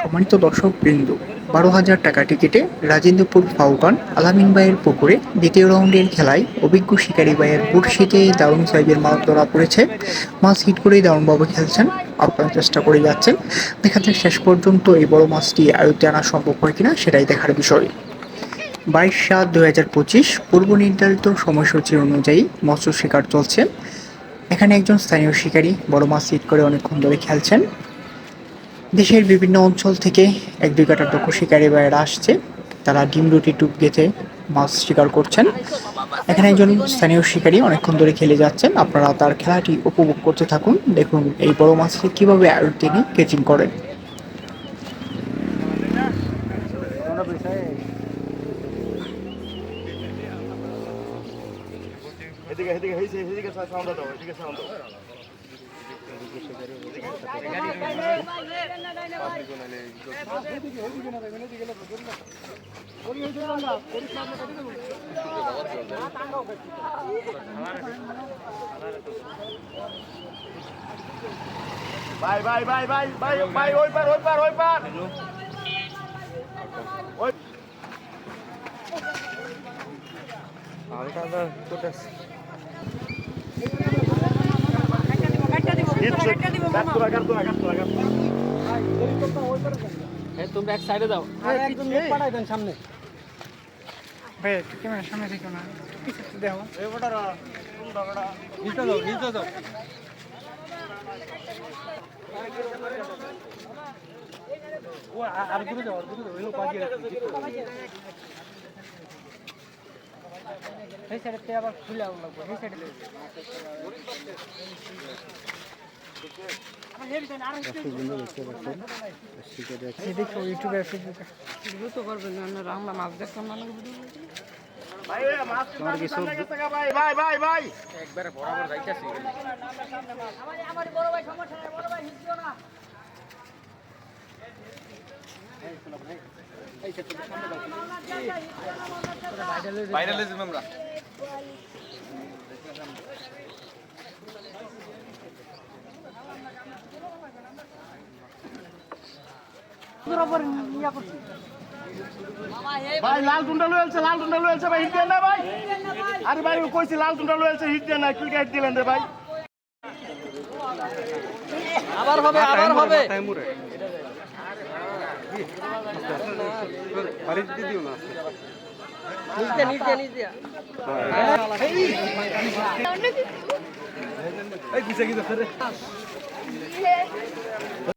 সম্মানিত দর্শক বৃন্দ, 12,000 টাকা টিকিটে রাজেন্দ্রপুর ফাউকান আলামিন ভাইয়ের পুকুরে দ্বিতীয় রাউন্ডের খেলায় অভিজ্ঞ শিকারী ভাইয়ের বড়শিতে দারুণ সাইজের মাছ ধরা পড়েছে। মাছ হিট করেই দারুণভাবে খেলছেন, আপনারা চেষ্টা করে যাচ্ছেন। দেখা যাক শেষ পর্যন্ত এই বড় মাছটি আয়ত্তে আনা সম্ভব হয় কিনা, সেটাই দেখার বিষয়। 22/7/2025 পূর্ব নির্ধারিত সময়সূচি অনুযায়ী মৎস্য শিকার চলছে। এখানে একজন স্থানীয় শিকারী বড় মাছ হিট করে অনেকক্ষণ ধরে খেলছেন। দেশের বিভিন্ন অঞ্চল থেকে 1-2 কাটার দক্ষ শিকারী ভাইয়েরা আসছে, তারা ডিম রুটি টুপ গেঁথে মাছ শিকার করছেন। এখানে একজন স্থানীয় শিকারী অনেকক্ষণ ধরে খেলে যাচ্ছেন, আপনারা তার খেলাটি উপভোগ করতে থাকুন। দেখুন এই বড় মাছটি কীভাবে তিনি ক্যাচিং করেন। ভাই ভাই ভাই ভাই ভাই ভাই ওই পার ওই পার ওই পার ওই হালকা দা কোটাস তোমরা এক সাইডে দাও, একদম পাঠাই দেন সামনে। ভাই একটু ক্যামেরার সামনে থেকো না, কিছু দেখো। নিচে দাও, নিচে দাও। ও আর দূরে যাও, আর দূরে যাও, এলো পাঠিয়ে রাখছি। এই সাইডে আবার খুলে লাগবে, এই সাইডে ইউটিউবে ফেসবুকে ভিডিও তো করবেন না, আমরা মাছ দেখলাম না ভাই মাছ ভাই ভাই ভাই ভাই একবারে বরাবর যাইতাছি। আমার বড় ভাই সমস্যা নাই, বড় ভাই হিসিও না। ভাইরাল হইছে আমরা। ভাই লাল টুন্ডা লয়েছে, লাল টুন্ডা লয়েছে ভাই, হিট দেন না ভাই। আরে ভাই কইছি লাল টুন্ডা লয়েছে, হিট দেন না, ক্লিক হিট দিলেন রে ভাই। আবার হবে, আবার হবে। নিচে নিচে নিচে এই গুছে গিয়ে